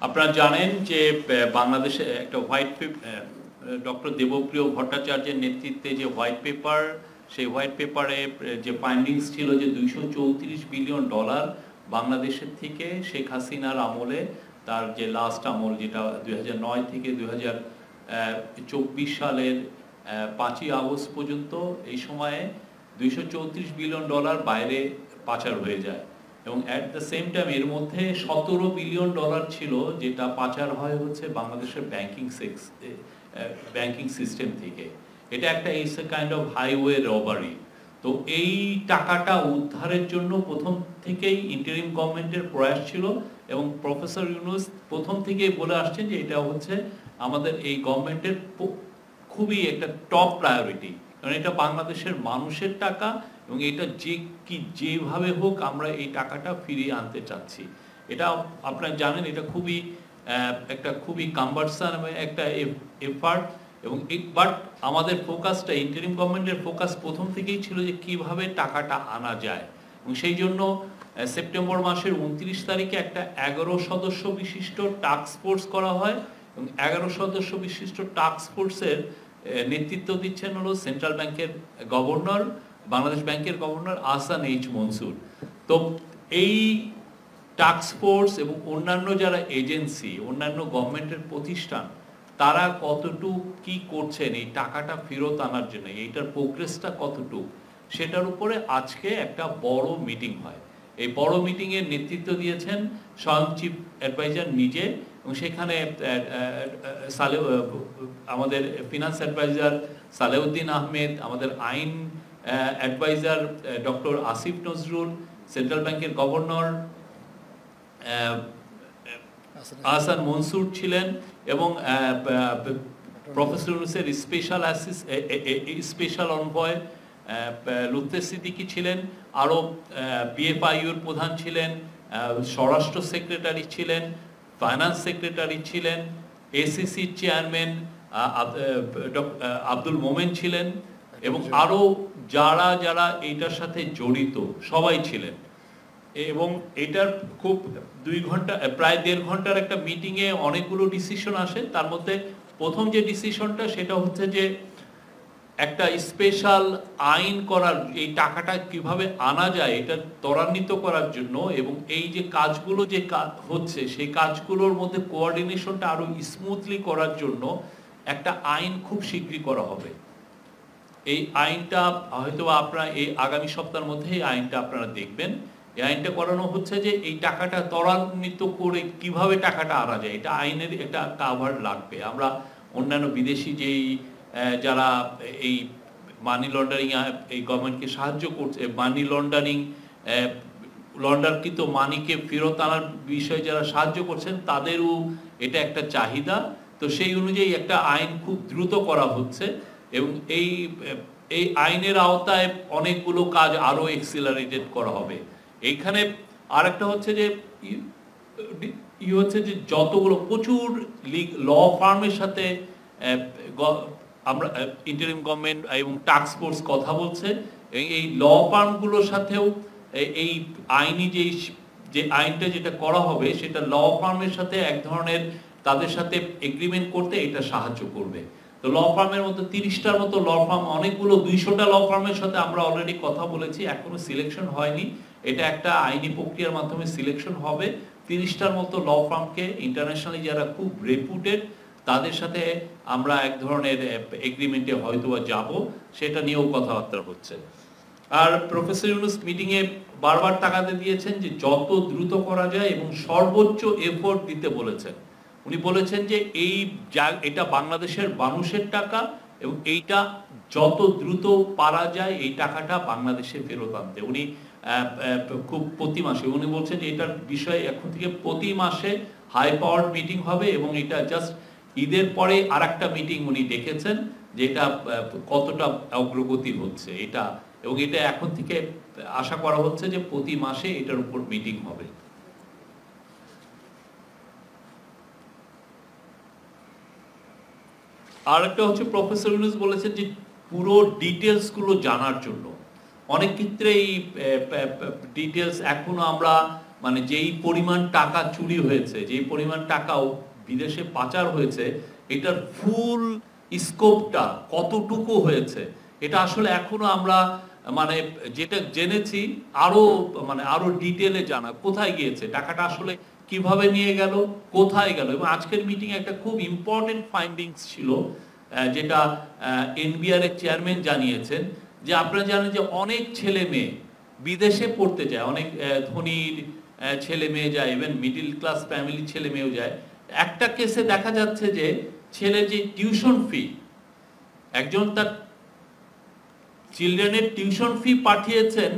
আপনারা জানেন যে বাংলাদেশে একটা ডক্টর দেবপ্রিয় ভট্টাচার্যের নেতৃত্বে যে হোয়াইট পেপার, সেই হোয়াইট পেপারে যে ফাইন্ডিংস ছিল যে $234 বিলিয়ন বাংলাদেশের থেকে শেখ হাসিনার আমলে, তার যে লাস্ট আমল যেটা 2009 থেকে 2024 সালের 5ই আগস্ট পর্যন্ত, এই সময়ে $234 বিলিয়ন বাইরে পাচার হয়ে যায়। এবং অ্যাট দ্য সেম টাইম এর মধ্যে $17 বিলিয়ন ছিল যেটা পাচার হয় হচ্ছে বাংলাদেশের ব্যাংকিং সিস্টেম থেকে। এটা একটা it's a kind of highway robbery. তো এই টাকাটা উদ্ধারের জন্য প্রথম থেকেই ইন্টারিম গভর্নমেন্টের প্রয়াস ছিল, এবং প্রফেসর ইউনূস প্রথম থেকেই বলে আসছেন যে এটা হচ্ছে আমাদের এই গভর্নমেন্টের খুবই একটা টপ প্রায়োরিটি, কারণ এটা বাংলাদেশের মানুষের টাকা এবং এটা যেভাবে হোক আমরা এই টাকাটা ফিরিয়ে আনতে চাচ্ছি। এটা আপনারা জানেন এটা খুবই কাম্বারসাম একটা এফার্ট, এবং বাট আমাদের ফোকাসটা, ইন্টারিম গভর্নমেন্টের ফোকাস প্রথম থেকেই ছিল যে কিভাবে টাকাটা আনা যায়। এবং সেই জন্য সেপ্টেম্বর মাসের 29 তারিখে একটা 11 সদস্য বিশিষ্ট টাস্ক ফোর্স করা হয়, এবং 11 সদস্য বিশিষ্ট টাস্ক ফোর্সের নেতৃত্ব দিচ্ছেন হলো সেন্ট্রাল ব্যাংকের গভর্নর, বাংলাদেশ ব্যাংকের গভর্নর আহসান এইচ মনসুর। তো এই টাস্ক ফোর্স এবং অন্যান্য যারা এজেন্সি, অন্যান্য গভর্নমেন্টের প্রতিষ্ঠান, তারা কতটুকু কি করছেন এই টাকাটা ফেরত আনার জন্য, এইটার প্রোগ্রেসটা কতটুকু, সেটার উপরে আজকে একটা বড় মিটিং হয়। এই বড় মিটিংয়ের নেতৃত্ব দিয়েছেন স্বয়ং চিফ অ্যাডভাইজার নিজে, এবং সেখানে আমাদের ফিনান্স অ্যাডভাইজার সালেউদ্দিন আহমেদ, আমাদের আইন adviser doctor Asif Nazrul, central ব্যাংকের গভর্নর আহসান মনসুর ছিলেন, এবং প্রফেসর ইউনূসের স্পেশাল অনভয় লুৎফে সিদ্দিকী ছিলেন, আরও পিএফআইইউর প্রধান ছিলেন, স্বরাষ্ট্র সেক্রেটারি ছিলেন, ফাইন্যান্স সেক্রেটারি ছিলেন, এসিসির চেয়ারম্যান আব্দুল মোমেন ছিলেন, এবং আরও যারা এইটার সাথে জড়িত সবাই ছিলেন। এবং এটার খুব 2 ঘন্টা, প্রায় 1.5 ঘন্টার একটা মিটিংয়ে অনেকগুলো ডিসিশন আসে। তার মধ্যে প্রথম যে ডিসিশনটা সেটা হচ্ছে যে একটা স্পেশাল আইন করার, এই টাকাটা কিভাবে আনা যায় এটা ত্বরান্বিত করার জন্য, এবং এই যে কাজগুলো যে হচ্ছে সেই কাজগুলোর মধ্যে কোঅর্ডিনেশনটা আরো স্মুথলি করার জন্য একটা আইন খুব শীঘ্রই করা হবে। এই আইনটা হয়তো আপনারা এই আগামী সপ্তাহের মধ্যে এই আইনটা আপনারা দেখবেন। এই আইনটা করানো হচ্ছে যে এই টাকাটা ত্বরান্বিত করে কিভাবে টাকাটা আনা যায়, এটা আইনের একটা কাভার লাগবে। আমরা অন্যান্য বিদেশি যেই যারা এই মানি লন্ডারিং এই গভর্নমেন্টকে সাহায্য করছে, মানি লন্ডারকৃত মানিকে ফেরত আনার বিষয়ে যারা সাহায্য করছেন, তাদেরও এটা একটা চাহিদা। তো সেই অনুযায়ী একটা আইন খুব দ্রুত করা হচ্ছে, এবং এই আইনের আওতায় অনেকগুলো কাজ আরো এক্সিলারেটেড করা হবে। এইখানে আরেকটা হচ্ছে যে যতগুলো প্রচুর ল ফার্মের সাথে আমরা ইন্টারিম গভর্নমেন্ট এবং টাস্ক ফোর্স কথা বলছে, এবং এই ল ফার্মগুলোর সাথেও এই আইনি যে আইনটা যেটা করা হবে সেটা ল ফার্মের সাথে এক ধরনের তাদের সাথে এগ্রিমেন্ট করতে এটা সাহায্য করবে। তো ল ফার্মের মধ্যে 30টার মতো ল ফার্ম, অনেকগুলো 200টা ল ফার্মের সাথে আমরা অলরেডি কথা বলেছি, এখনো সিলেকশন হয়নি। এটা একটা আইনি প্রক্রিয়ার মাধ্যমে সিলেকশন হবে। 30টার মতো ল ফার্মকে ইন্টারন্যাশনালি যারা খুব রেপুটেড, তাদের সাথে আমরা এক ধরনের এগ্রিমেন্টে হয়তোবা যাব, সেটা নিয়েও কথাবার্তা হচ্ছে। আর প্রফেসর ইউনূস মিটিংয়ে বারবার তাকাতে দিয়েছেন যে যত দ্রুত করা যায় এবং সর্বোচ্চ এফোর্ট দিতে বলেছেন। উনি বলেছেন যে এটা বাংলাদেশের মানুষের টাকা, এবং এইটা যত দ্রুত পারা যায় এই টাকাটা বাংলাদেশে ফেরত আনতে। উনি খুব প্রতি মাসে উনি বলছেন যে এটার বিষয়ে এখন থেকে প্রতি মাসে হাই পাওয়ার মিটিং হবে, এবং এটা জাস্ট ঈদের পরে আরেকটা মিটিং উনি ডেকেছেন যে এটা কতটা অগ্রগতি হচ্ছে এটা, এবং এটা এখন থেকে আশা করা হচ্ছে যে প্রতি মাসে এটার উপর মিটিং হবে। আর একটা হচ্ছে প্রফেসর ইউনূস বলেছেন যে পুরো ডিটেলস গুলো জানার জন্য। অনেক ক্ষেত্রে এই ডিটেলস এখনো আমরা মানে যেই পরিমাণ টাকা চুরি হয়েছে, যেই পরিমাণ টাকাও বিদেশে পাচার হয়েছে, এটার ফুল স্কোপটা কতটুকু হয়েছে এটা আসলে এখনো আমরা মানে যেটা জেনেছি আরো ডিটেলে জানা, কোথায় গিয়েছে টাকাটা, আসলে কিভাবে নিয়ে গেল, কোথায় গেল। এবং আজকের মিটিং একটা খুব ইম্পর্টেন্ট ফাইন্ডিংস ছিল, যেটা এনবিআর এর চেয়ারম্যান জানিয়েছেন, যে আপনারা জানেন যে অনেক ছেলে মেয়ে বিদেশে পড়তে যায়, অনেক ধনীর ছেলে মেয়ে যায়, ইভেন মিডল ক্লাস ফ্যামিলির ছেলে মেয়েও যায়। একটা কেসে দেখা যাচ্ছে যে ছেলে যে টিউশন ফি, একজন তার চিলড্রেনের টিউশন ফি পাঠিয়েছেন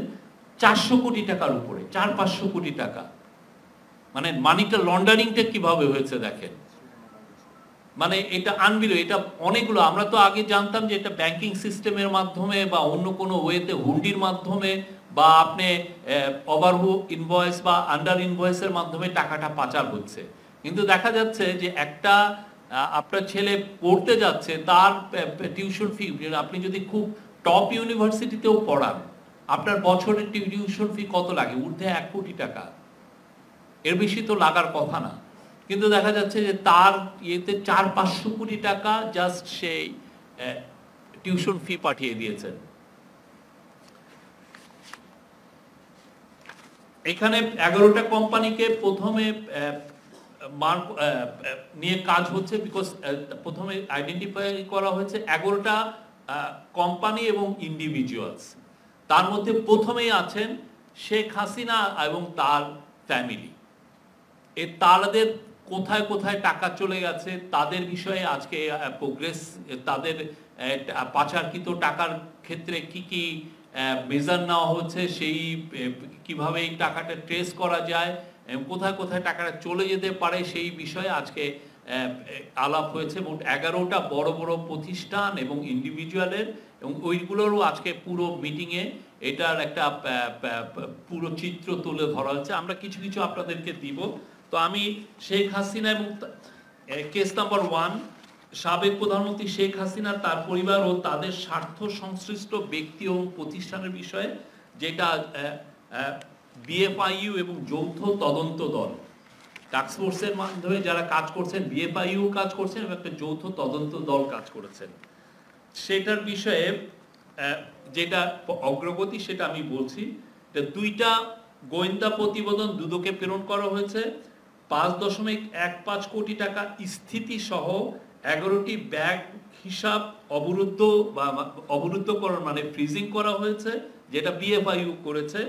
400 কোটি টাকার উপরে, 400-500 কোটি টাকা। মানে মানিটা লন্ডারিংটা কিভাবে হয়েছে দেখেন, মানে এটা আনবিলিভ। এটা অনেকগুলো, আমরা তো আগে জানতাম যে এটা ব্যাংকিং সিস্টেমের মাধ্যমে বা অন্য কোনো ওয়েতে, হুন্ডির মাধ্যমে বা আপনি ওভারহু ইনভয়েস বা আন্ডার ইনভয়েসের মাধ্যমে টাকাটা পাচার হচ্ছে। কিন্তু দেখা যাচ্ছে যে একটা আপনার ছেলে পড়তে যাচ্ছে, তার টিউশন ফি, আপনি যদি খুব টপ ইউনিভার্সিটিতেও পড়ান, আপনার বছরের টিউশন ফি কত লাগে? ঊর্ধ্বে 1 কোটি টাকা, এর বেশি তো লাগার কথা না। কিন্তু দেখা যাচ্ছে যে তার ইয়েতে 400-500 কোটি টাকা জাস্ট সেই টিউশন ফি পাঠিয়ে দিয়েছেন। এখানে 11টা কোম্পানিকে প্রথমে নিয়ে কাজ হচ্ছে, বিকজ প্রথমে আইডেন্টিফাই করা হয়েছে 11টা কোম্পানি এবং ইন্ডিভিজুয়ালস। তার মধ্যে প্রথমেই আছেন শেখ হাসিনা এবং তার ফ্যামিলি। তাদের কোথায় কোথায় টাকা চলে গেছে তাদের বিষয়ে আজকে প্রোগ্রেস, তাদের পাচারকৃত টাকার ক্ষেত্রে কি কি মেজার নেওয়া হচ্ছে, সেই কিভাবে এই টাকাটা ট্রেস করা যায়, কোথায় কোথায় টাকাটা চলে যেতে পারে, সেই বিষয়ে আজকে আলাপ হয়েছে। মোট 11টা বড় বড় প্রতিষ্ঠান এবং ইন্ডিভিজুয়ালের, এবং ওইগুলোরও আজকে পুরো মিটিংয়ে এটার একটা পুরো চিত্র তুলে ধরা হচ্ছে। আমরা কিছু কিছু আপনাদেরকে দিব। তো আমি শেখ হাসিনা এবং কেস নাম্বার 1, সাবেক প্রধানমন্ত্রী শেখ হাসিনা, তার পরিবার ও তাদের স্বার্থ সংশ্লিষ্ট ব্যক্তি এবং প্রতিষ্ঠানের বিষয়ে, যেটা বিএফআইইউ এবং যৌথ তদন্ত দল, টাস্কফোর্সের মাধ্যমে যারা কাজ করছেন, বিএফআইইউ কাজ করছেন এবং একটা যৌথ তদন্ত দল কাজ করেছেন, সেটার বিষয়ে যেটা অগ্রগতি সেটা আমি বলছি। 2টা গোয়েন্দা প্রতিবেদন দুদকে প্রেরণ করা হয়েছে। 5.15 কোটি টাকা স্থিতি সহ 11টি ব্যাংক হিসাব অবরুদ্ধকরণ মানে ফ্রিজিং করা হয়েছে, যেটা বিএফআইইউ করেছে,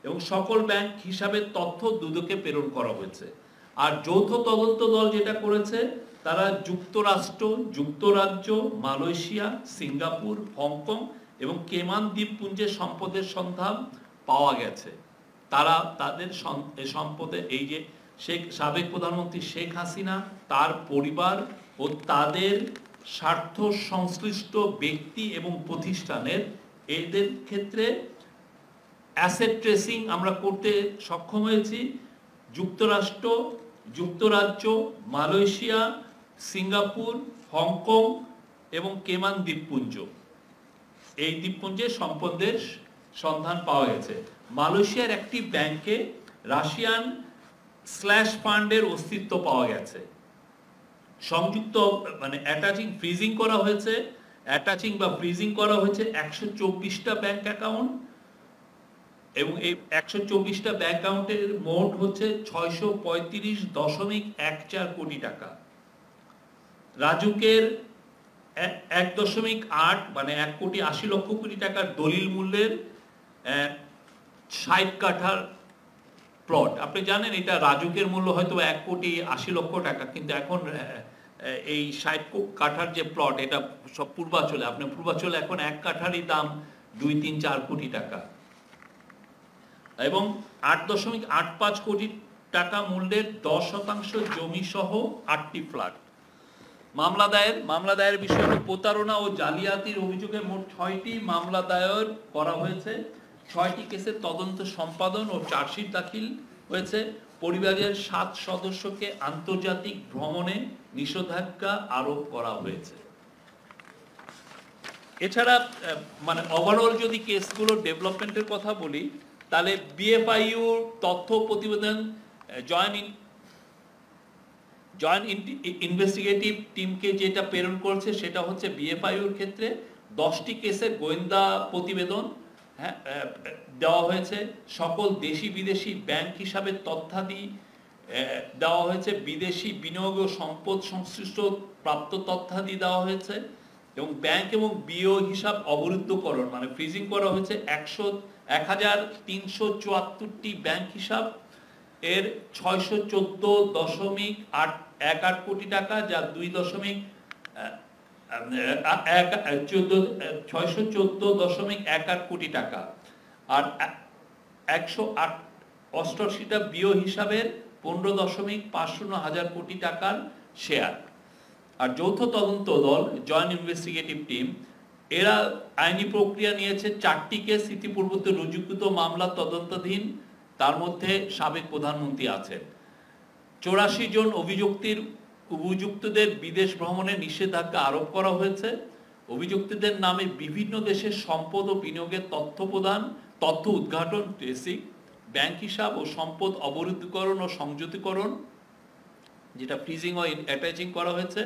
এবং সকল ব্যাংক হিসাবের তথ্য দুদকে প্রেরণ করা হয়েছে। আর যৌথ তদন্ত দল যেটা করেছে, তারা যুক্তরাষ্ট্র, যুক্তরাজ্য, মালয়েশিয়া, সিঙ্গাপুর, হংকং এবং কেমান দ্বীপপুঞ্জের সম্পদের সন্ধান পাওয়া গেছে। তারা তাদের সম্পদে, এই যে সাবেক প্রধানমন্ত্রী শেখ হাসিনা, তার পরিবার ও তাদের স্বার্থ সংশ্লিষ্ট ব্যক্তি এবং প্রতিষ্ঠানের, এদের ক্ষেত্রে অ্যাসেট ট্রেসিং আমরা করতে সক্ষম হয়েছি। যুক্তরাষ্ট্র, যুক্তরাজ্য, মালয়েশিয়া, সিঙ্গাপুর, হংকং এবং কেমান দ্বীপপুঞ্জ, এই দ্বীপপুঞ্জের সম্পদের সন্ধান পাওয়া গেছে। মালয়েশিয়ার একটি ব্যাংকে রাশিয়ান স্ল্যাশ ফান্ডের অস্তিত্ব পাওয়া গেছে। সংযুক্ত মানে অ্যাটাচিং ফ্রিজিং করা হয়েছে, 124টা ব্যাংক অ্যাকাউন্ট, এবং এই 124টা ব্যাংক অ্যাকাউন্টের মোট হচ্ছে 635.14 কোটি টাকা। রাজুকের 1.8 মানে 1.80 কোটি টাকার দলিল মূল্যের 60 কাঠার প্লট। আপনি জানেন এটা রাজুকের মূল্য হয়তো 1.80 টাকা, কিন্তু এখন এই 60 কাঠার যে প্লট, এটা সব পূর্বাঞ্চলে, আপনার পূর্বাঞ্চলে এখন 1 কাঠারই দাম 2-3-4 কোটি টাকা, এবং 8.85 কোটি টাকা মূল্যের 10% জমি সহ 8টি ফ্ল্যাট। মামলা দায়ের বিষয়ে প্রতারণা ও জালিয়াতির অভিযোগে মোট 6টি মামলা দায়ের করা হয়েছে। 6টি কেসের তদন্ত সম্পাদন ও চার্জশিট দাখিল হয়েছে। পরিবারের 7 সদস্যকে আন্তর্জাতিক ভ্রমণে নিষেধাজ্ঞা আরোপ করা হয়েছে। এছাড়া মানে ওভারঅল যদি কেসগুলো ডেভেলপমেন্টের কথা বলি, তাহলে বিএফআইইউ তথ্য প্রতিবেদন জয়েন্ট ইনভেস্টিগেটিভ টিমকে যেটা প্রেরণ করেছে সেটা হচ্ছে বিএফআইইউর ক্ষেত্রে 10টি কেসের গোয়েন্দা প্রতিবেদন দেওয়া হয়েছে, সকল দেশি বিদেশি ব্যাংক হিসাবে তথ্যাদি দেওয়া হয়েছে, বিদেশি বিনিয়োগ ও সম্পদ সংশ্লিষ্ট প্রাপ্ত তথ্যাদি দেওয়া হয়েছে এবং ব্যাংক এবং বিও হিসাব অবরুদ্ধকরণ মানে ফ্রিজিং করা হয়েছে 1374টি ব্যাংক হিসাব এর 614.18 কোটি টাকা, যা 614.18 কোটি টাকা, আর 188টা বিও হিসাবের 15.50 কোটি টাকার শেয়ার। আর যৌথ তদন্ত দল জয়েন্ট ইনভেস্টিগেটিভ টিম এরা আইনি প্রক্রিয়া নিয়েছে 4টি কেস ইতিপূর্বে রুজুকৃত মামলা তদন্তাধীন, তার মধ্যে সাবেক প্রধানমন্ত্রী আছেন। 84 জন অভিযুক্তদের বিদেশ ভ্রমণে নিষেধাজ্ঞা আরোপ করা হয়েছে। অভিযুক্তদের নামে বিভিন্ন দেশের সম্পদ ও বিনিয়োগের তথ্য উদ্ঘাটন, ট্রেসিং, ব্যাংক হিসাব ও সম্পদ অবরুদ্ধকরণ ও সংযুতিকরণ, যেটা ফ্রিজিং ও অ্যাটাচিং করা হয়েছে,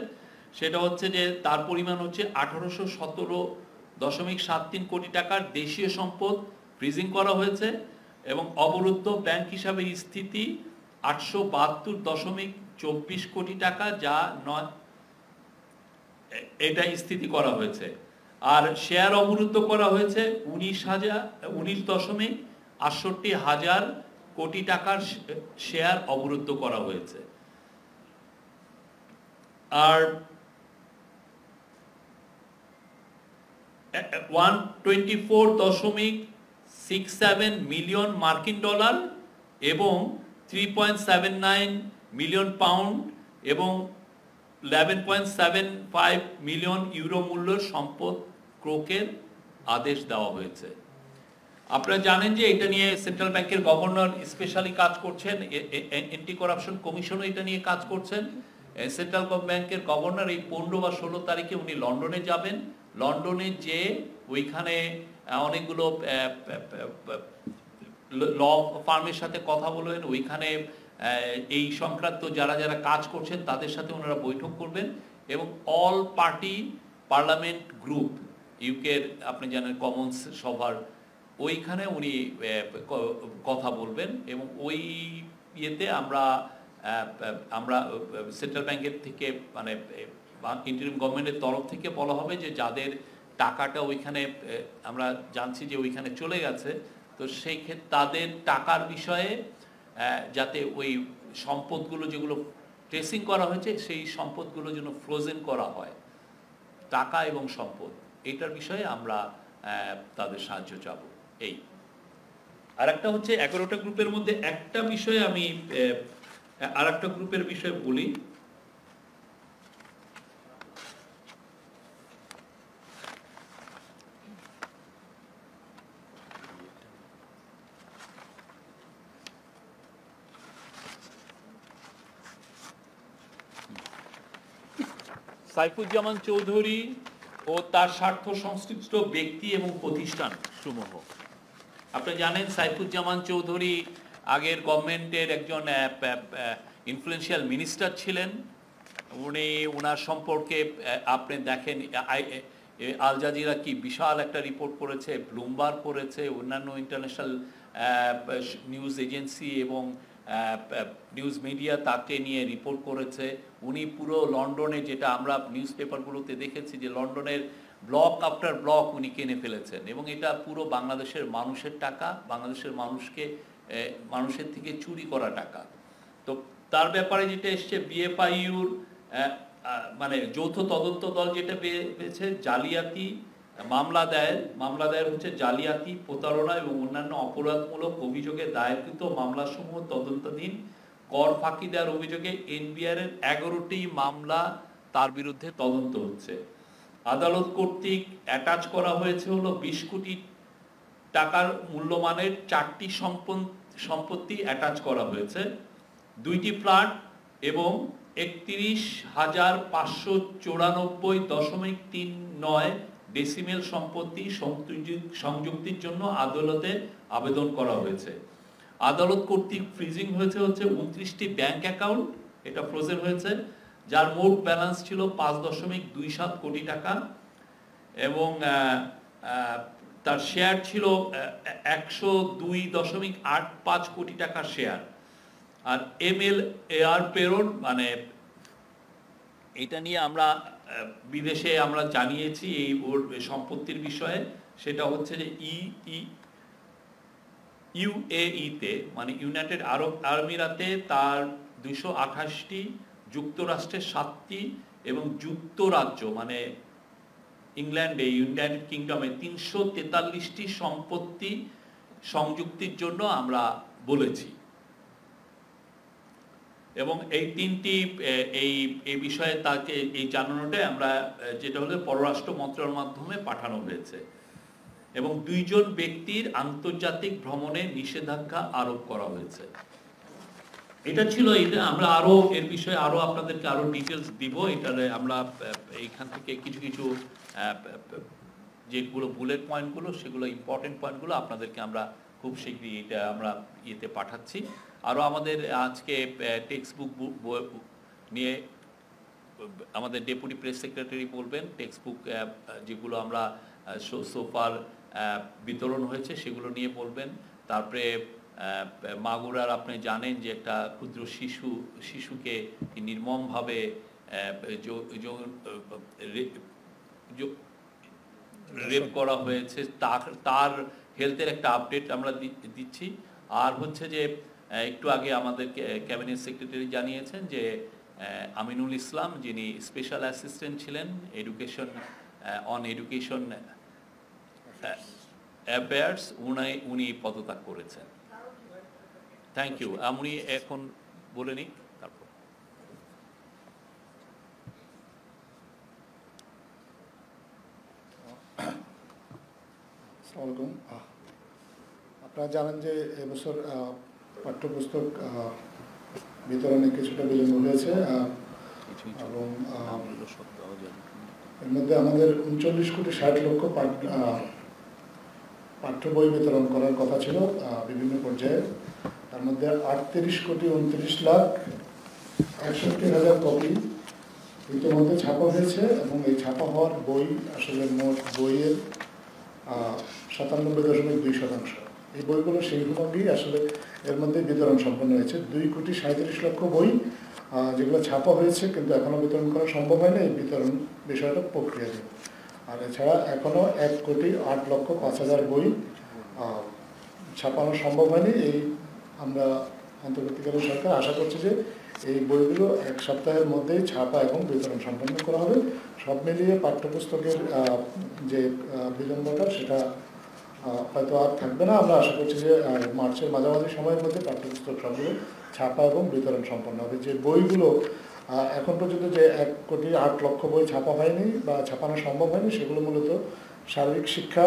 সেটা হচ্ছে যে তার পরিমাণ হচ্ছে 1817.73 কোটি টাকার দেশীয় সম্পদ ফ্রিজিং করা হয়েছে এবং অবরুদ্ধ ব্যাংক হিসাবে স্থিতি 872.24 কোটি টাকা, যা এটা স্থিতি করা হয়েছে। আর শেয়ার অবরুদ্ধ করা হয়েছে 19.68 কোটি টাকার শেয়ার অবরুদ্ধ করা হয়েছে। আর 124.67 মিলিয়ন মার্কিন ডলার এবং 3.79 মিলিয়ন পাউন্ড এবং 11.75 মিলিয়ন ইউরো মূল্যের সম্পদ ক্রোকের আদেশ দেওয়া হয়েছে। আপনারা জানেন যে এটা নিয়ে সেন্ট্রাল ব্যাংকের গভর্নর স্পেশালি কাজ করছেন, অ্যান্টি করাপশন কমিশনও এটা নিয়ে কাজ করছেন। সেন্ট্রাল ব্যাংকের গভর্নর এই 15 বা 16 তারিখে উনি লন্ডনে যাবেন। লন্ডনে যে ওইখানে অনেকগুলো ল ফার্মের সাথে কথা বলবেন, ওইখানে এই সংক্রান্ত যারা যারা কাজ করছেন তাদের সাথে ওনারা বৈঠক করবেন এবং অল পার্টি পার্লামেন্ট গ্রুপ ইউকের আপনি জানেন কমন্স সভার ওইখানে উনি কথা বলবেন এবং ওই ইয়েতে আমরা সেন্ট্রাল ব্যাংকের থেকে মানে ইন্টারিম গভর্নমেন্টের তরফ থেকে বলা হবে যে যাদের টাকাটা ওইখানে আমরা জানছি যে ওইখানে চলে গেছে, তো সেই ক্ষেত্রে তাদের টাকার বিষয়ে যাতে ওই সম্পদগুলো যেগুলো ট্রেসিং করা হয়েছে সেই সম্পদগুলো যেন ফ্রোজেন করা হয়, টাকা এবং সম্পদ, এটার বিষয়ে আমরা তাদের সাহায্য চাবো। এই আর একটা হচ্ছে 11টা গ্রুপের মধ্যে একটা বিষয়ে আমি আর একটা গ্রুপের বিষয়ে বলি। সাইফুজ্জামান চৌধুরী ও তার স্বার্থ সংশ্লিষ্ট ব্যক্তি এবং প্রতিষ্ঠান সমূহ। আপনি জানেন সাইফুজ্জামান চৌধুরী আগের গভর্নমেন্টের একজন ইনফ্লুয়েন্সিয়াল মিনিস্টার ছিলেন। উনি ওনার সম্পর্কে আপনি দেখেন আল জাজিরা কি বিশাল একটা রিপোর্ট করেছে, ব্লুমবার্গ করেছে, অন্যান্য ইন্টারন্যাশনাল নিউজ এজেন্সি এবং নিউজ মিডিয়া তাকে নিয়ে রিপোর্ট করেছে। উনি পুরো লন্ডনে, যেটা আমরা নিউজ পেপারগুলোতে দেখেছি যে লন্ডনের ব্লক আফটার ব্লক উনি কিনে ফেলেছেন এবং এটা পুরো বাংলাদেশের মানুষের টাকা, বাংলাদেশের মানুষের থেকে চুরি করা টাকা। তো তার ব্যাপারে যেটা এসছে বিএফআইইউর মানে যৌথ তদন্ত দল যেটা পেয়েছে জালিয়াতি মামলা দায়ের হচ্ছে জালিয়াতি, প্রতারণা এবং অন্যান্য অপরাধমূলক অভিযোগে দায়েরকৃত মামলাসমূহ তদন্তাধীন। কর ফাঁকি দেওয়ার অভিযোগে এনবিআর এর 11টি মামলা তার বিরুদ্ধে তদন্ত হচ্ছে। আদালত কর্তৃক অ্যাটাচ করা হয়েছে হলো 20 কোটি টাকার মূল্যমানের 4টি সম্পত্তি অ্যাটাচ করা হয়েছে, 2টি ফ্ল্যাট এবং 31,594.39 ডেসিমেল সম্পত্তি সংযুক্তির জন্য আদালতে আবেদন করা হয়েছে। আদালত কর্তৃক ফ্রিজিং হয়েছে 29টি ব্যাংক অ্যাকাউন্ট, এটা ফ্রোজেন হয়েছে, যার মোট ব্যালেন্স ছিল 5.27 কোটি টাকা এবং তার শেয়ার ছিল 102.85 কোটি টাকার শেয়ার। আর MLAR প্রেরণ মানে এটা নিয়ে আমরা বিদেশে আমরা জানিয়েছি এই ওর সম্পত্তির বিষয়ে, সেটা হচ্ছে যে UAE-তে মানে ইউনাইটেড আরব আমিরাতে তার 228টি, যুক্তরাষ্ট্রের 7টি এবং যুক্তরাজ্য মানে ইংল্যান্ডে ইউনাইটেড কিংডমে 343টি সম্পত্তি সংযুক্তির জন্য আমরা বলেছি। এবং এই তিনটি এই বিষয়ে তাকে এই জানানোটাই আমরা যেটা হলো পররাষ্ট্র মন্ত্রণালয়ের মাধ্যমে পাঠানো হয়েছে এবং 2 জন ব্যক্তির আন্তর্জাতিক ভ্রমণে নিষেধাজ্ঞা আরোপ করা হয়েছে। এটা ছিল এটা, আমরা আরো এর বিষয়ে আরো আপনাদেরকে আরো ডিটেলস দিব। এটারে আমরা এইখান থেকে কিছু কিছু যেগুলো বুলেট পয়েন্টগুলো সেগুলো ইম্পর্টেন্ট পয়েন্টগুলো আপনাদেরকে আমরা খুব শীঘ্রই এটা আমরা ইয়েতে পাঠাচ্ছি। আরও আমাদের আজকে টেক্সট বুক নিয়ে আমাদের ডেপুটি প্রেস সেক্রেটারি বলবেন, টেক্সট বুক যেগুলো আমরা সোফার বিতরণ হয়েছে সেগুলো নিয়ে বলবেন। তারপরে মাগুরার আপনি জানেন যে একটা ক্ষুদ্র শিশুকে নির্মমভাবে রেপ করা হয়েছে, তার হেলথের একটা আপডেট আমরা দিচ্ছি। আর হচ্ছে যে একটু আগে আমাদের ক্যাবিনেট সেক্রেটারি জানিয়েছেন যে আমিনুল ইসলাম যিনি স্পেশাল অ্যাসিস্ট্যান্ট ছিলেন এডুকেশন অ্যাফেয়ার্স, উনি পদত্যাগ করেছেন। Thank you. আমি এখন বলে নিই তারপর। আসসালামু আলাইকুম। আপনারা জানেন যে এবছর পাঠ্যপুস্তক বিতরণে কিছুটা বিলম্ব হয়েছে এবং এর মধ্যে আমাদের 39,60,00,000 পাঠ্য বই বিতরণ করার কথা ছিল বিভিন্ন পর্যায়ে। তার মধ্যে 38,29,61,000 কপি ইতিমধ্যে ছাপা হয়েছে এবং এই ছাপা হওয়ার বই আসলে মোট বইয়ের 97.2%। এই বইগুলো সেইভাবেই আসলে এর মধ্যে বিতরণ সম্পন্ন হয়েছে। 2,37,00,000 বই যেগুলো ছাপা হয়েছে কিন্তু এখনও বিতরণ করা সম্ভব হয়নি, এই বিতরণ বিষয়টা প্রক্রিয়াধীন। আর এছাড়া এখনও 1,08,05,000 বই ছাপানো সম্ভব হয়নি। এই আমরা অন্তর্বর্তীকালীন সরকার আশা করছি যে এই বইগুলো 1 সপ্তাহের মধ্যেই ছাপা এবং বিতরণ সম্পন্ন করা হবে। সব মিলিয়ে পাঠ্যপুস্তকের যে বিলম্বটা সেটা হয়তো আর থাকবে না। আমরা আশা করছি যে মার্চের মাঝামাঝি সময়ের মধ্যে পাঠ্যপুস্তক সবগুলো ছাপা এবং বিতরণ সম্পন্ন হবে। যে বইগুলো এখন পর্যন্ত যে 1,08,00,000 বই ছাপা হয়নি বা ছাপানো সম্ভব হয়নি সেগুলো মূলত শারীরিক শিক্ষা,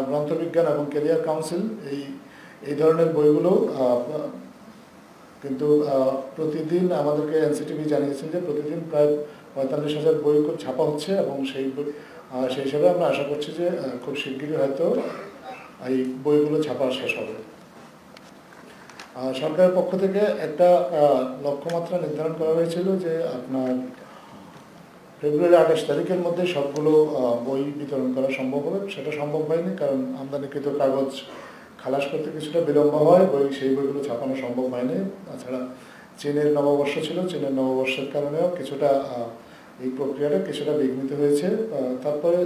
গ্রন্থবিজ্ঞান এবং ক্যারিয়ার কাউন্সিল এই ধরনের বইগুলো। কিন্তু প্রতিদিন আমাদেরকে এনসিটিভি জানিয়েছেন যে প্রতিদিন প্রায় 45,000 বই ছাপা হচ্ছে এবং সেই হিসাবে আমরা আশা করছি যে খুব শিগগিরই হয়তো এই বইগুলো ছাপা শেষ হবে। সরকারের পক্ষ থেকে একটা লক্ষ্যমাত্রা নির্ধারণ করা হয়েছিল যে আপনার ফেব্রুয়ারি 28 তারিখের মধ্যে সবগুলো বই বিতরণ করা সম্ভব হবে। সেটা সম্ভব হয়নি কারণ আমদানিকৃত কাগজ খালাস করতে কিছুটা বিলম্ব হয়, সেই বইগুলো ছাপানো সম্ভব হয়নি। তাছাড়া চীনের নববর্ষ ছিল, চীনের নববর্ষের কারণেও কিছুটা এই প্রক্রিয়াটা কিছুটা বিঘ্নিত হয়েছে। তারপরে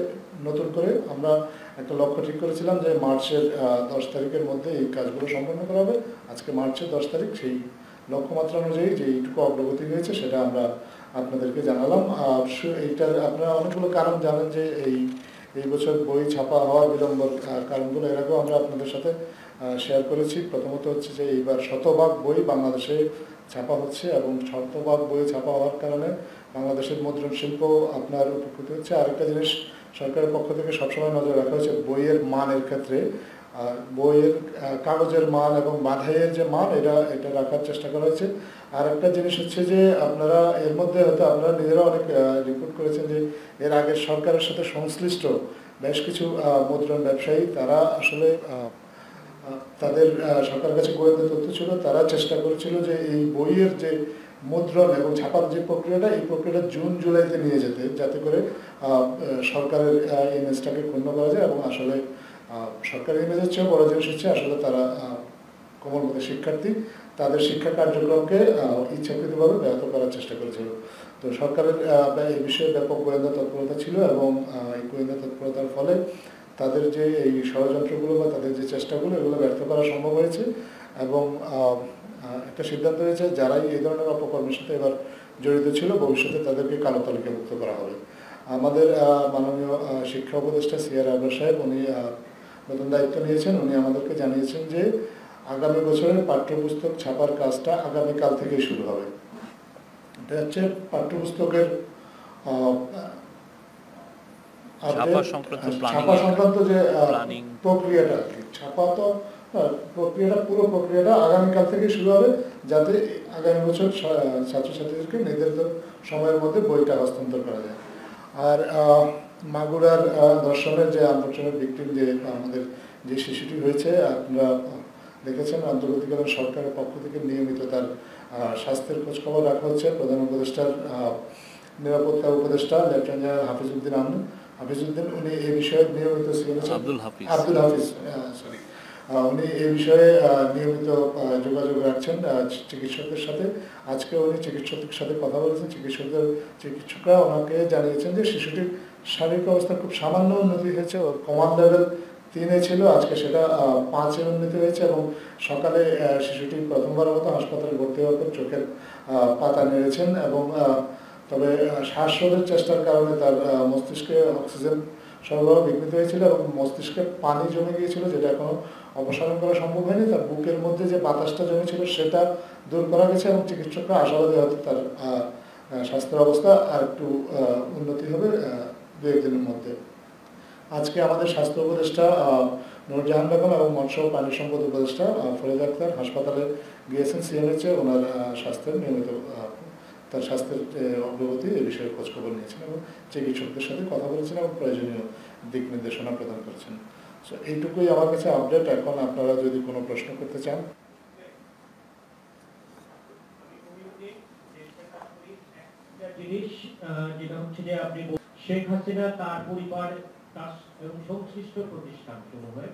নতুন করে আমরা একটা লক্ষ্য ঠিক করেছিলাম যে মার্চের 10 তারিখের মধ্যে এই কাজগুলো সম্পন্ন করা হবে। আজকে মার্চের 10 তারিখ, সেই লক্ষ্যমাত্রা অনুযায়ী যে এইটুকু অগ্রগতি হয়েছে সেটা আমরা আপনাদেরকে জানালাম। এইটার আপনারা অনেকগুলো কারণ জানেন যে এই বছর বই ছাপা হওয়ার বিলম্ব কারণগুলো এর আগেও আমরা আপনাদের সাথে শেয়ার করেছি। প্রথমত হচ্ছে যে এইবার শতভাগ বই বাংলাদেশে ছাপা হচ্ছে এবং শতভাগ বই ছাপা হওয়ার কারণে বাংলাদেশের মুদ্রণ শিল্প আপনার উপকৃত হচ্ছে। আরেকটা জিনিস সরকারের পক্ষ থেকে সবসময় নজর রাখা হয়েছে বইয়ের মানের ক্ষেত্রে, বইয়ের কাগজের মান এবং বাঁধাইয়ের যে মান এটা রাখার চেষ্টা করা হয়েছে। আর একটা জিনিস হচ্ছে যে আপনারা এর মধ্যে হয়তো আপনারা নিজেরা অনেক রিপোর্ট করেছেন যে এর আগের সরকারের সাথে সংশ্লিষ্ট বেশ কিছু মুদ্রণ ব্যবসায়ী তারা আসলে তাদের সরকারের কাছে গোয়েন্দা তথ্য ছিল, তারা চেষ্টা করেছিল যে এই বইয়ের যে মুদ্রণ এবং ছাপার যে প্রক্রিয়াটা, এই প্রক্রিয়াটা জুন জুলাইতে নিয়ে যেতে, যাতে করে সরকারের ইমেজটাকে ক্ষুণ্ণ করা যায়। এবং আসলে সরকারের ইমেজের চেয়েও বড় জিনিস হচ্ছে আসলে তারা কোমলমতি শিক্ষার্থী, তাদের শিক্ষা কার্যক্রমকে ইচ্ছাকৃতভাবে ব্যাহত করার চেষ্টা করেছিল। তো সরকারের এই বিষয়ে ব্যাপক গোয়েন্দা তৎপরতা ছিল এবং এই গোয়েন্দা তৎপরতার ফলে তাদের যে এই ষড়যন্ত্রগুলো বা তাদের যে চেষ্টাগুলো, এগুলো ব্যর্থ করা সম্ভব হয়েছে। এবং একটা সিদ্ধান্ত হয়েছে যারাই এই ধরনের অপকর্মের সাথে এবার জড়িত ছিল ভবিষ্যতে তাদেরকে কালো তালিকাভুক্ত করা হবে। আমাদের মাননীয় শিক্ষা উপদেষ্টা সিআর আবরার সাহেব, উনি নতুন দায়িত্ব নিয়েছেন। উনি আমাদেরকে জানিয়েছেন যে আগামী বছরের পাঠ্যপুস্তক ছাপার কাজটা আগামীকাল থেকেই শুরু হবে। এটা হচ্ছে পাঠ্যপুস্তকের ছাপা সংক্রান্ত যে প্রক্রিয়াটা আর কি, ছাপা তো পুরো প্রক্রিয়াটা আগামীকাল থেকে শুরু হবে, যাতে আগামী বছর ছাত্রছাত্রীদেরকে নির্ধারিত সময়ের মধ্যে বইটা হস্তান্তর করা যায়। আর মাগুরার ধর্ষণের যে আন্তর্জাতিক ভিকটিম যে আমাদের যে শিশুটি হয়েছে, আপনারা দেখেছেন আন্তর্জাতিক সরকারের পক্ষ থেকে নিয়মিত তার স্বাস্থ্যের খোঁজখবর রাখা হচ্ছে। প্রধান উপদেষ্টার নিরাপত্তা উপদেষ্টা লেফটেন্যান্ট জেনারেল হাফিজউদ্দিন উনি এই বিষয়ে নিয়মিত আব্দুল হাফিজ উনি এই বিষয়ে নিয়মিত যোগাযোগ রাখছেন চিকিৎসকদের সাথে। আজকে উনি চিকিৎসকদের সাথে কথা বলেছেন। চিকিৎসকরা ওনাকে জানিয়েছেন যে শিশুটির শারীরিক অবস্থা খুব সামান্য উন্নতি হয়েছে, ওর কমান্ড লেভেল 3-এ ছিল, আজকে সেটা 5-এ উন্নতি হয়েছে। এবং সকালে শিশুটি প্রথমবারের মতো হাসপাতালে ভর্তি হওয়ার পর চোখের পাতা নেড়েছেন। এবং তবে শ্বাসরোধের চেষ্টার কারণে তার মস্তিষ্কে অক্সিজেন সরবরাহ বিঘ্নিত হয়েছিল এবং মস্তিষ্কে পানি জমে গিয়েছিল, যেটা এখনো অপসারণ করা সম্ভব হয়নি। তার বুকের মধ্যে যে বাতাসটা জমেছিল সেটা দূর করা গেছে এবং চিকিৎসকরা আশাবাদী হয়তো তার স্বাস্থ্যের অবস্থা আর একটু উন্নতি হবে 2-1 দিনের মধ্যে। আজকে আমাদের স্বাস্থ্য উপদেষ্টা নূরজাহান বেগম এবং মৎস্য প্রাণী সম্পদ উপদেষ্টা ফরিদ আক্তার হাসপাতালে গিয়েছেন সিএমএইচে, ওনার স্বাস্থ্যের নিয়মিত তার স্বাস্থ্যের অগ্রগতি এ বিষয়ে খোঁজখবর নিয়েছেন এবং চিকিৎসকদের সাথে কথা বলেছেন এবং প্রয়োজনীয় দিক নির্দেশনা প্রদান করেছেন। সো এইটুকুই আমার কাছে আপডেট। এখন আপনারা যদি কোনো প্রশ্ন করতে চান। জিনিস যেটা হচ্ছে যে আপনি শেখ হাসিনা তার পরিবার এবং সংশ্লিষ্ট প্রতিষ্ঠান সমূহে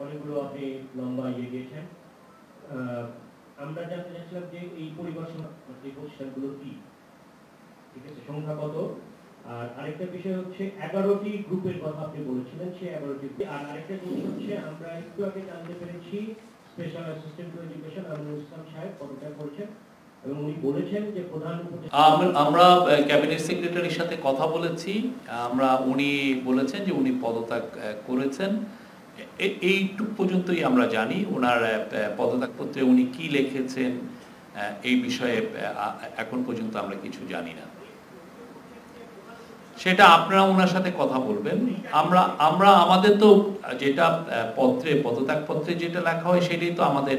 অনেকগুলো আপনি লম্বা ইয়ে দিয়েছেন। আমরা জানতে চাচ্ছিলাম যে এই পরিবার যে প্রতিষ্ঠানগুলো কি, ঠিক আছে, সংখ্যা কত? আর আরেকটা বিষয় হচ্ছে 11টি গ্রুপের কথা আপনি বলেছিলেন, সেই 11টি। আর আরেকটা জিনিস হচ্ছে আমরা একটু আগে জানতে পেরেছি special assistant to education Aminul Islam সাহেব পদত্যাগ করেছেন এবং উনি বলেছেন যে প্রধান আমরা ক্যাবিনেট সেক্রেটারির সাথে কথা বলেছি। উনি বলেছেন যে উনি পদত্যাগ করেছেন। এইটুকু পর্যন্তই আমরা জানি। ওনার পদত্যাগপত্রে উনি কি লিখেছেন এই বিষয়ে এখন পর্যন্ত আমরা কিছু জানি না। সেটা আপনারা ওনার সাথে কথা বলবেন। আমরা আমাদের তো যেটা পদত্যাগ পত্রে যেটা লেখা হয় সেটাই তো আমাদের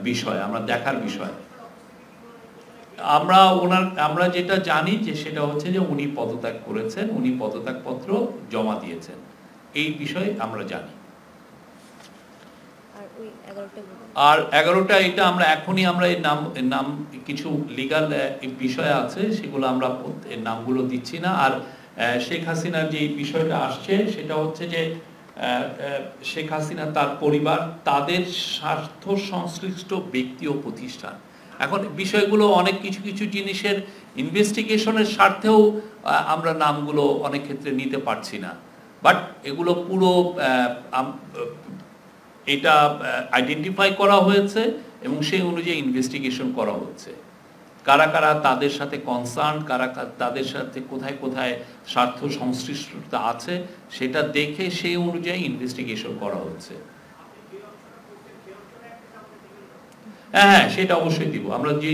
বিষয়, আমরা দেখার বিষয়। আমরা যেটা জানি যে সেটা হচ্ছে যে উনি পদত্যাগ করেছেন, উনি পদত্যাগপত্র জমা দিয়েছেন, এই বিষয়ে আমরা জানি। আর 11টা এটা আমরা এখনই এর নাম কিছু লিগাল বিষয় আছে, সেগুলো আমরা এর নামগুলো দিচ্ছি না। আর শেখ হাসিনার যে বিষয়টা আসছে সেটা হচ্ছে যে শেখ হাসিনা, তার পরিবার, তাদের স্বার্থ সংশ্লিষ্ট ব্যক্তি ও প্রতিষ্ঠান। এখন বিষয়গুলো অনেক কিছু জিনিসের ইনভেস্টিগেশনের স্বার্থেও আমরা নামগুলো অনেক ক্ষেত্রে নিতে পারছি না, বাট এগুলো পুরো এটা আইডেন্টিফাই করা হয়েছে এবং সেই অনুযায়ী ইনভেস্টিগেশন করা হচ্ছে। কারা কারা তাদের সাথে কনসার্ন, কারা তাদের সাথে কোথায় কোথায় স্বার্থ সংশ্লিষ্টতা আছে সেটা দেখে সেই অনুযায়ী ইনভেস্টিগেশন করা হচ্ছে। হ্যাঁ, সেটা অবশ্যই দিব। আমরা যে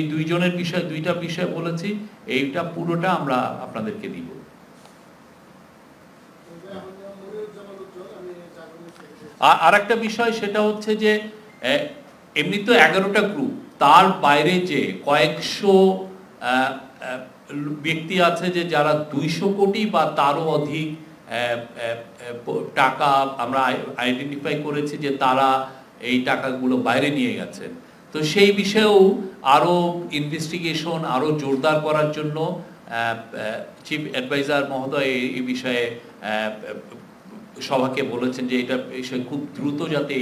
দুইটা বিষয় বলেছি, এইটা পুরোটা আমরা আপনাদেরকে দিব। আর একটা বিষয় সেটা হচ্ছে যে এমনি তো 11টা গ্রুপ, তার বাইরে যে কয়েকশো ব্যক্তি আছে যে যারা 200 কোটি বা তারও অধিক টাকা আমরা আইডেন্টিফাই করেছি যে তারা এই টাকাগুলো বাইরে নিয়ে গেছেন। তো সেই বিষয়েও আরও ইনভেস্টিগেশন আরও জোরদার করার জন্য চিফ অ্যাডভাইজার মহোদয় এই বিষয়ে সভাকে বলেছেন যে এটা বিষয়ে খুব দ্রুত যাতে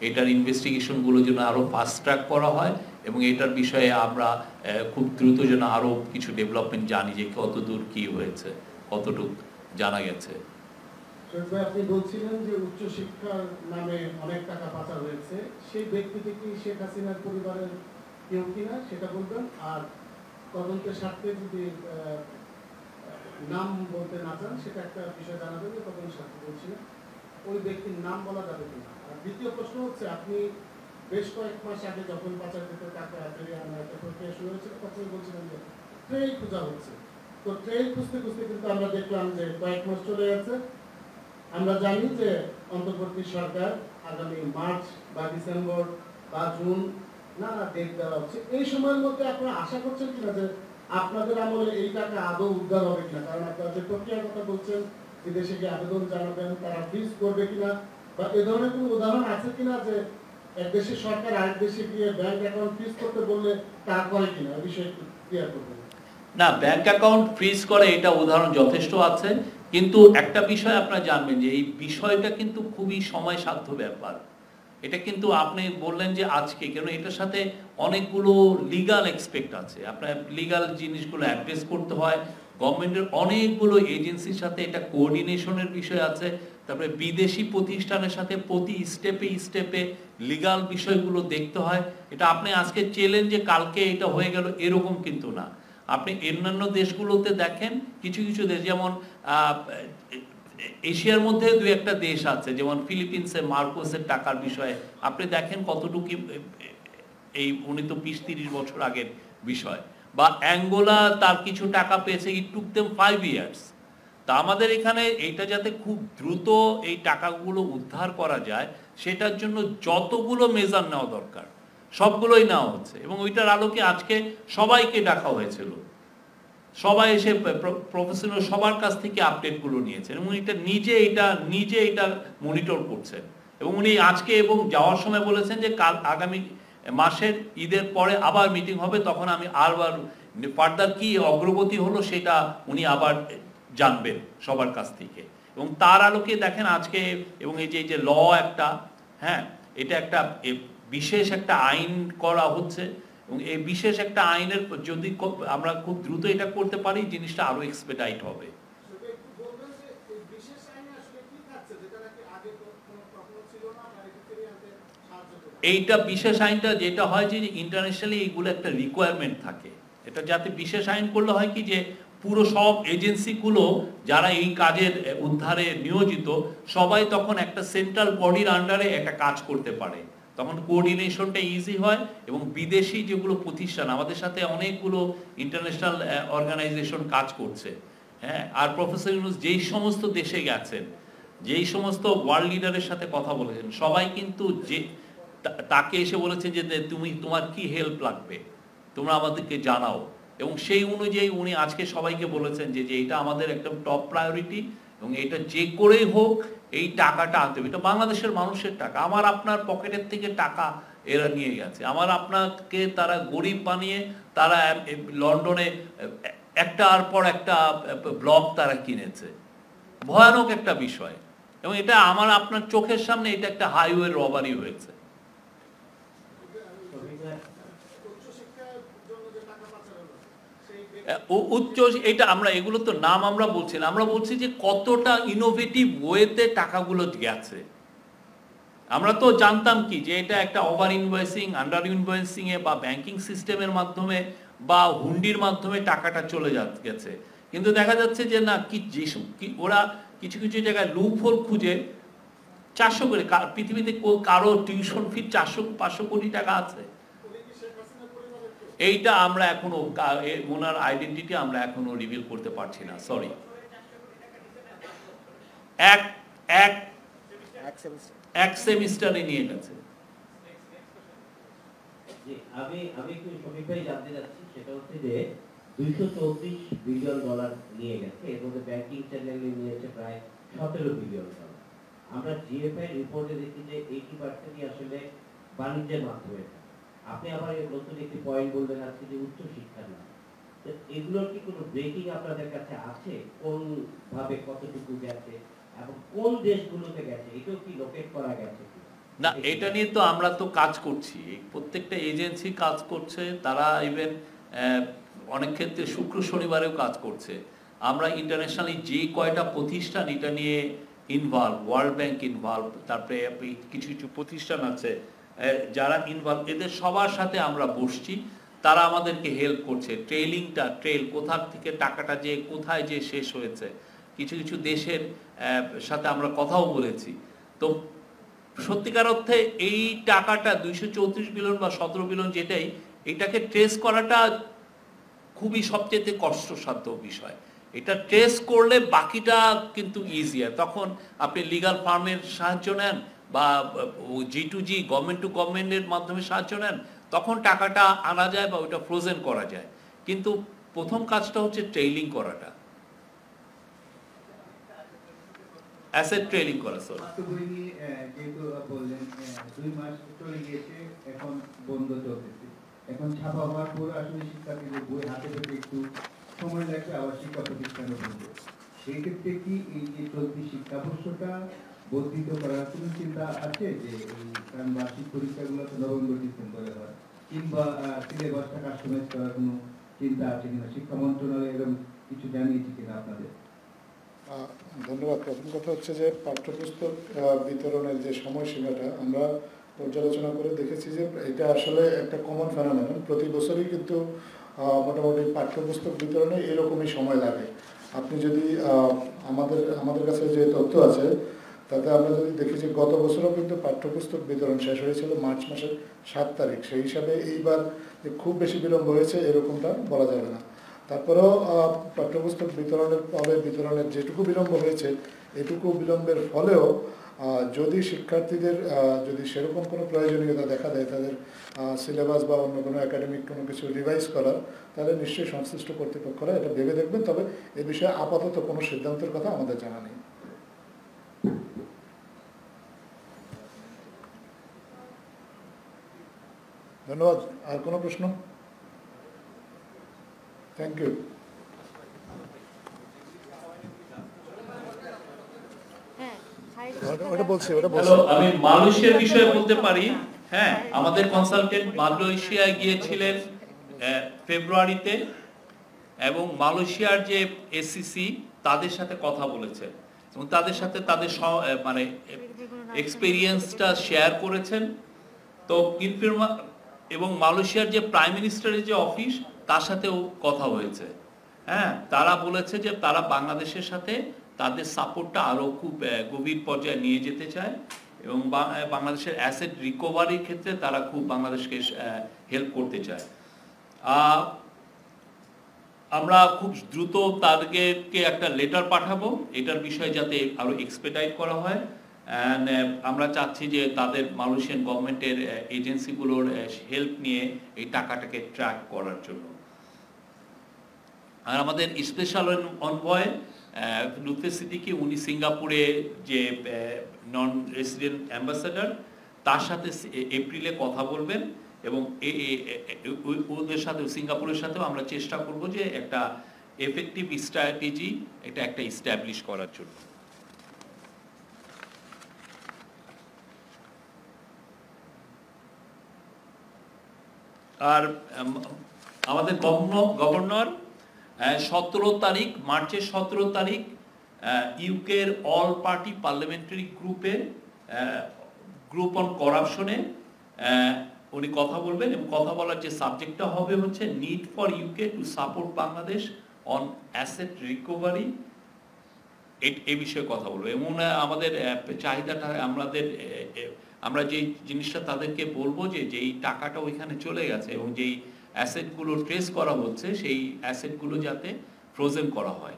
এটার ইনভেস্টিগেশনগুলো যেন আরও ফাস্ট ট্র্যাক করা হয় এবং এটার বিষয়ে আমরা খুব দ্রুত যেন আরও কিছু ডেভেলপমেন্ট জানি যে কত দূর কী হয়েছে, কতটুকু জানা গেছে। আপনি বলছিলেন যে উচ্চশিক্ষার নামে অনেক টাকা পাচার হয়েছে, সেই ব্যক্তিটি কি শেখ হাসিনার পরিবারের কেউ কিনা সেটা বলবেন, আর তদন্তের স্বার্থে যদি নাম বলতে না চান সেটা একটা বিষয় জানাবেন যে তদন্তের স্বার্থে বলছিলেন ওই ব্যক্তির নাম বলা যাবে কিনা। আর দ্বিতীয় প্রশ্ন হচ্ছে, আপনি বেশ কয়েক মাস আগে যখন পাচারকৃত টাকা ফিরিয়ে আনার একটা প্রক্রিয়া শুরু হয়েছিল তখন বলছিলেন যে ট্রেল খোঁজা হচ্ছে। তো ট্রেল খুঁজতে খুঁজতে কিন্তু আমরা দেখলাম যে কয়েক মাস চলে গেছে। আমরা জানি যে অন্তর্বর্তী সরকার আগামী মার্চ বা ডিসেম্বর বা জুন নানা ডেট দেওয়া হচ্ছে, এই সময়ের মধ্যে আপনারা আশা করছেন কিনা যে আপনাদের আমলে এই টাকা আদৌ উদ্ধার হবে কিনা? কারণ আপনারা যে প্রক্রিয়ার কথা বলছেন, বিদেশে গিয়ে আবেদন জানাবেন, তারা ফ্রিজ করবে কিনা, বা এ ধরনের কোনো উদাহরণ আছে কিনা যে এক দেশের সরকার আরেক দেশে গিয়ে ব্যাংক অ্যাকাউন্ট ফ্রিজ করতে বললে তা করে কিনা, এই বিষয়ে একটু ক্লিয়ার করবেন। না, ব্যাংক অ্যাকাউন্ট ফ্রিজ করে এটা উদাহরণ যথেষ্ট আছে, কিন্তু একটা বিষয় আপনারা জানবেন যে এই বিষয়টা কিন্তু খুবই সময় সাধ্য ব্যাপার। এটা কিন্তু আপনি বললেন যে আজকে, কেন এটার সাথে অনেকগুলো লিগাল এক্সপেক্ট আছে, আপনার লিগাল জিনিসগুলো অ্যাড্রেস করতে হয়, গভর্নমেন্টের অনেকগুলো এজেন্সির সাথে এটা কোঅর্ডিনেশনের বিষয় আছে, তারপরে বিদেশি প্রতিষ্ঠানের সাথে প্রতি স্টেপে স্টেপে লিগাল বিষয়গুলো দেখতে হয়। এটা আপনি আজকে চেলেন যে কালকে এটা হয়ে গেল এরকম কিন্তু না। আপনি অন্যান্য দেশগুলোতে দেখেন, কিছু কিছু দেশ যেমন এশিয়ার মধ্যে দু একটা দেশ আছে, যেমন ফিলিপিন্সে মার্কোসের টাকার বিষয়ে আপনি দেখেন কতটুকু, এই উনি তো 20-30 বছর আগের বিষয়, বা অ্যাঙ্গোলা তার কিছু টাকা পেয়েছে, ইট টুক দেম 5 ইয়ার্স। তা আমাদের এখানে এইটা যাতে খুব দ্রুত এই টাকাগুলো উদ্ধার করা যায় সেটার জন্য যতগুলো মেজার নেওয়া দরকার সবগুলোই নেওয়া হচ্ছে, এবং ওইটার আলোকে আজকে সবাইকে ডাকা হয়েছিল, সবাই এসে প্রফেশনাল সবার কাছ থেকে আপডেটগুলো নিয়েছেন এবং নিজে এটা মনিটর করছেন। এবং উনি আজকে এবং যাওয়ার সময় বলেছেন যে কাল আগামী মাসের ঈদের পরে আবার মিটিং হবে, তখন আমি আবার ফার্দার কি অগ্রগতি হলো সেটা উনি আবার জানবেন সবার কাছ থেকে। এবং তার আলোকে দেখেন আজকে, এবং এই যে ল একটা, হ্যাঁ, এটা একটা বিশেষ একটা আইন করা হচ্ছে, এবং এই বিশেষ একটা আইনের যদি আমরা খুব দ্রুত এটা করতে পারি জিনিসটা আরো এক্সপেডাইট হবে। এইটা বিশেষ আইনটা যেটা হয় যে ইন্টারন্যাশনালি এইগুলো একটা রিকোয়ারমেন্ট থাকে, এটা যাতে বিশেষ আইন করলে হয় কি যে পুরো সব এজেন্সিগুলো যারা এই কাজের উদ্ধারে নিয়োজিত সবাই তখন একটা সেন্ট্রাল বডির আন্ডারে একটা কাজ করতে পারে, তখন কোঅর্ডিনেশনটা ইজি হয়। এবং বিদেশি যেগুলো প্রতিষ্ঠান আমাদের সাথে অনেকগুলো ইন্টারন্যাশনাল অর্গানাইজেশন কাজ করছে, হ্যাঁ, আর প্রফেসর ইউনূস যেই সমস্ত দেশে গেছেন, যেই সমস্ত ওয়ার্ল্ড লিডারের সাথে কথা বলেছেন, সবাই কিন্তু যে তাকে এসে বলেছেন যে তোমার কি হেল্প লাগবে তোমরা আমাদেরকে জানাও, এবং সেই অনুযায়ী উনি আজকে সবাইকে বলেছেন যে এটা আমাদের একদম টপ প্রায়োরিটি, এবং এটা যে করেই হোক এই টাকাটা আনতে হবে। এটা বাংলাদেশের মানুষের টাকা, আমার আপনার পকেটের থেকে টাকা এরা নিয়ে গেছে, আমার আপনাকে তারা গরিব বানিয়ে তারা লন্ডনে একটার পর একটা ব্লক তারা কিনেছে, ভয়ানক একটা বিষয়। এবং এটা আমার আপনার চোখের সামনে এটা একটা হাইওয়ে রবারি হয়েছে। উচ্চ এটা আমরা এগুলো তো নাম আমরা বলছি না, আমরা বলছি যে কতটা ইনোভেটিভ ওয়েতে টাকাগুলো গেছে। আমরা তো জানতাম কি যে এটা একটা ওভার ইনভয়েসিং, আন্ডার ইনভয়েসিং এ বা ব্যাংকিং সিস্টেমের মাধ্যমে বা হুন্ডির মাধ্যমে টাকাটা চলে গেছে, কিন্তু দেখা যাচ্ছে যে না, কি ওরা কিছু কিছু জায়গায় লুপ হোল খুঁজে 400 করে, পৃথিবীতে কারো টিউশন ফি 400-500 কোটি টাকা আছে। এইটা আমরা এখনো ওনার আইডেন্টিটি আমরা এখনো রিভিল করতে পারছি না, সরি। এক সেমিস্টারে নিয়ে গেছে। আমি একটু শফিক ভাই জানতে চাচ্ছি, সেটা হচ্ছে যে $234 বিলিয়ন নিয়ে গেছে, এর মধ্যে ব্যাংকিং চ্যানেলে নিয়েছে প্রায় 17 বিলিয়ন ডলার। আমরা জিএফআই রিপোর্টে দেখি যে 80%ই আসলে বাণিজ্যের মাধ্যমে। আপনি আবার এই নতুন একটি পয়েন্ট বললেন আজকে যে উচ্চ শিক্ষা না, তো এগুলোর কি কোনো ব্রেকিং আপনাদের কাছে আছে? কোন ভাবে কতটুকু গেছে এবং কোন দেশগুলোতে গেছে, এটাও কি লোকেট করা গেছে কি? না, এটা নিয়ে তো আমরা তো কাজ করছি, প্রত্যেকটা এজেন্সি কাজ করছে, তারা ইভেন অনেক ক্ষেত্রে শুক্র শনিবারেও কাজ করছে। আমরা ইন্টারন্যাশনালি যে কয়টা প্রতিষ্ঠান এটা নিয়ে ইনভলভ, ওয়ার্ল্ড ব্যাংক ইনভলভ, তারপরে কিছু কিছু প্রতিষ্ঠান আছে যারা ইনভলভ, এদের সবার সাথে আমরা বসছি, তারা আমাদেরকে হেল্প করছে। ট্রেল কোথা থেকে টাকাটা যে কোথায় যে শেষ হয়েছে, কিছু কিছু দেশের সাথে আমরা কথাও বলেছি। তো সত্যিকার অর্থে এই টাকাটা 234 বিলিয়ন বা 17 বিলিয়ন যেটাই, এটাকে ট্রেস করাটা খুবই সবচেয়ে কষ্টসাধ্য বিষয়। এটা ট্রেস করলে বাকিটা কিন্তু ইজিয়ার। তখন আপনি লিগাল ফার্মের সাহায্য নেন বা G2G গভর্নমেন্ট টু গভর্নমেন্টের মাধ্যমে সাহায্য নেন, তখন টাকাটা আনা যায় বা ওটা ফ্রোজেন করা যায়। কিন্তু প্রথম কাজটা হচ্ছে ট্রেইলিং করাটা, অ্যাসেট ট্রেইলিং করা। যেহেতু বললেন 2 মাস চলে গিয়েছে, এখন বন্ধ চলতেছে, এখন ছাপা হওয়ার পর আসলে শিক্ষার্থীদের বই হাতে পেতে একটু সময় লাগবে, আবার শিক্ষা প্রতিষ্ঠানে বন্ধ। সেই ক্ষেত্রে কি এই যে চলতি শিক্ষাবর্ষটা বর্ধিত করার কোনো চিন্তা আছে? যে এই কারণ বার্ষিক পরীক্ষাগুলো তো নভেম্বর ডিসেম্বরে হয়, কিংবা সিলেবাসটা কাস্টমাইজ করার কোনো চিন্তা আছে কিনা? শিক্ষা মন্ত্রণালয় এরকম কিছু জানিয়েছে কিনা আপনাদের? ধন্যবাদ। প্রথম কথা হচ্ছে যে পাঠ্যপুস্তক বিতরণের যে সময়সীমাটা আমরা পর্যালোচনা করে দেখেছি যে এটা আসলে একটা কমন ফেনোমেনন। প্রতি বছরই কিন্তু মোটামুটি পাঠ্যপুস্তক বিতরণে এরকমই সময় লাগে। আপনি যদি আমাদের কাছে যে তথ্য আছে তাতে আমরা যদি দেখি যে গত বছরও কিন্তু পাঠ্যপুস্তক বিতরণ শেষ হয়েছিল মার্চ মাসের 7 তারিখ। সেই হিসাবে এইবার যে খুব বেশি বিলম্ব হয়েছে এরকমটা বলা যাবে না। তারপরেও পাঠ্যপুস্তক বিতরণের যেটুকু বিলম্ব হয়েছে, এটুকু বিলম্বের ফলেও যদি শিক্ষার্থীদের যদি সেরকম কোনো প্রয়োজনীয়তা দেখা দেয় তাদের সিলেবাস বা অন্য কোনো একাডেমিক কোনো কিছু রিভাইজ করার, তাহলে নিশ্চয়ই সংশ্লিষ্ট কর্তৃপক্ষরা এটা ভেবে দেখবেন। তবে এ বিষয়ে আপাতত কোনো সিদ্ধান্তের কথা আমাদের জানা নেই। ধন্যবাদ। আর কোনো প্রশ্ন? Thank you. আমি মালয়েশিয়ার বিষয়ে বলতে পারি। হ্যাঁ, আমাদের কনসালটেন্ট মালয়েশিয়ায় গিয়েছিলেন ফেব্রুয়ারিতে, এবং মালয়েশিয়ার যে এসসিসি তাদের সাথে কথা বলেছেন এবং তাদের সাথে তাদের মানে এক্সপেরিয়েন্সটা শেয়ার করেছেন। তো এবং মালয়েশিয়ার যে প্রাইম মিনিস্টারের যে অফিস তার সাথেও কথা হয়েছে। হ্যাঁ, তারা বলেছে যে তারা বাংলাদেশের সাথে তাদের সাপোর্টটা আরও খুব গভীর পর্যায়ে নিয়ে যেতে চায় এবং বাংলাদেশের অ্যাসেট রিকভারির ক্ষেত্রে তারা খুব বাংলাদেশকে হেল্প করতে চায়। আমরা খুব দ্রুত তাদেরকে একটা লেটার পাঠাবো এটার বিষয়ে যাতে আরও এক্সপেডাইট করা হয়। অ্যান্ড আমরা চাচ্ছি যে তাদের মালয়েশিয়ান গভর্নমেন্টের এজেন্সিগুলোর হেল্প নিয়ে এই টাকাটাকে ট্র্যাক করার জন্য। আর আমাদের স্পেশাল অনভয় লুৎফে সিদ্দিকী, উনি সিঙ্গাপুরে যে নন রেসিডেন্ট অ্যাম্বাসেডর, তার সাথে এপ্রিলে কথা বলবেন এবং ওদের সাথে সিঙ্গাপুরের সাথেও আমরা চেষ্টা করব যে একটা এফেক্টিভ স্ট্র্যাটেজি এটা একটা ইস্টাবলিশ করার জন্য। আর আমাদের গভর্নর 17 তারিখ, মার্চের 17 তারিখ ইউকের all party parliamentary group on করাপশনে উনি কথা বলবেন এবং কথা বলার যে সাবজেক্টটা হবে হচ্ছে need for UK to support Bangladesh on asset recovery. এই বিষয়ে কথা বলবো এবং আমাদের চাহিদাটা আমরা যেই জিনিসটা তাদেরকে বলবো যে যেই টাকাটা ওইখানে চলে গেছে এবং যেই অ্যাসেটগুলো ট্রেস করা হচ্ছে সেই অ্যাসেটগুলো যাতে ফ্রোজেন করা হয়।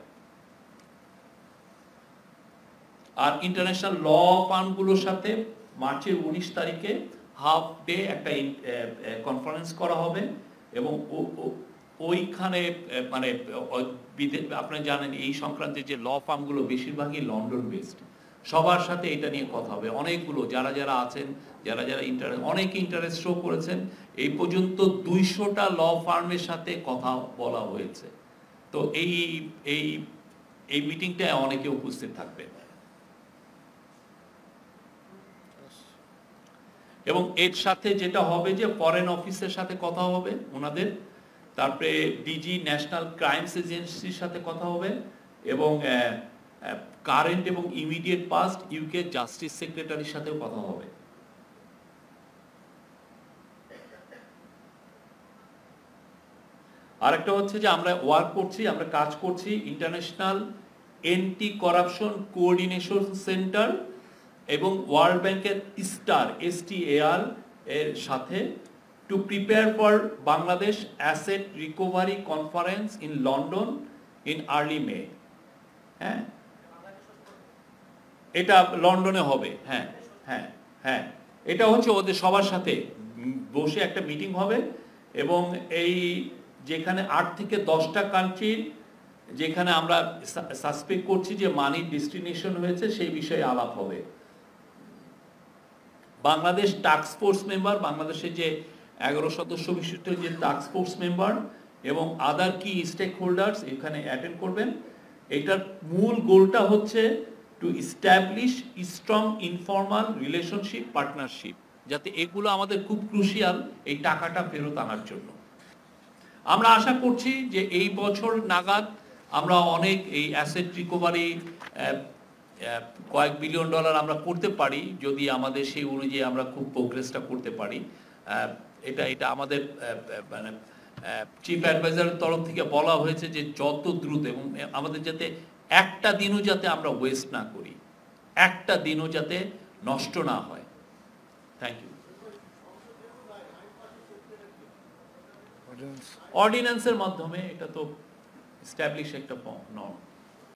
আর ইন্টারন্যাশনাল ল ফার্মগুলোর সাথে মার্চের 19 তারিখে হাফ ডে একটা কনফারেন্স করা হবে এবং ওইখানে মানে আপনারা জানেন এই সংক্রান্তে যে ল ফার্মগুলো বেশিরভাগই লন্ডন বেসড, সবার সাথে এটা নিয়ে কথা হবে। অনেকগুলো যারা যারা আছেন, যারা যারা অনেকে ইন্টারেস্ট শো করেছেন, এই পর্যন্ত 200টা ল ফার্মের সাথে কথা বলা হয়েছে। তো এই এই এই মিটিংটায় অনেকে উপস্থিত থাকবে এবং এর সাথে যেটা হবে যে ফরেন অফিসের সাথে কথা হবে ওনাদের, তারপরে ডিজি ন্যাশনাল ক্রাইমস এজেন্সির সাথে কথা হবে এবং কারেন্ট এবং ইমিডিয়েট পাস্ট ইউকে জাস্টিস সেক্রেটারির সাথেও কথা হবে। আরেকটা হচ্ছে যে আমরা ওয়ার্ক করছি, আমরা কাজ করছি international anti corruption coordination centre এবং ওয়ার্ল্ড ব্যাংকের STAR এর সাথে to prepare for Bangladesh asset recovery conference in London in early May. হ্যাঁ, এটা লন্ডনে হবে। হ্যাঁ হ্যাঁ হ্যাঁ, এটা হচ্ছে ওদের সবার সাথে বসে একটা মিটিং হবে এবং এই যেখানে 8 থেকে 10টা কান্ট্রির যেখানে আমরা সাসপেক্ট করছি যে মানি ডেস্টিনেশন হয়েছে সেই বিষয়ে আলাপ হবে। বাংলাদেশ টাস্ক ফোর্স মেম্বার, বাংলাদেশের যে 11 সদস্য বিশিষ্ট যে টাস্ক ফোর্স মেম্বার এবং আদার কি স্টেক হোল্ডার্স এখানে অ্যাটেন্ড করবেন। এটার মূল গোলটা হচ্ছে two establish strong informal relationship partnership, যাতে এগুলো আমাদের খুব ক্রুশিয়াল এই টাকাটা ফেরত আনার জন্য। আমরা আশা করছি যে এই বছর নাগাদ আমরা অনেক এই অ্যাসেট রিকভারি কয়েক বিলিয়ন ডলার আমরা করতে পারি যদি আমাদের সেই অনুযায়ী আমরা খুব প্রোগ্রেসটা করতে পারি। এটা আমাদের মানে চিফ অ্যাডভাইজারের তরফ থেকে বলা হয়েছে যে যত দ্রুত এবং আমাদের যাতে একটা দিনও যাতে আমরা ওয়েস্ট না করি, একটা দিনও যাতে নষ্ট না হয়। Thank you. অর্ডিন্যান্সের মাধ্যমে এটা তো এস্টাবলিশ একটা নর্ম।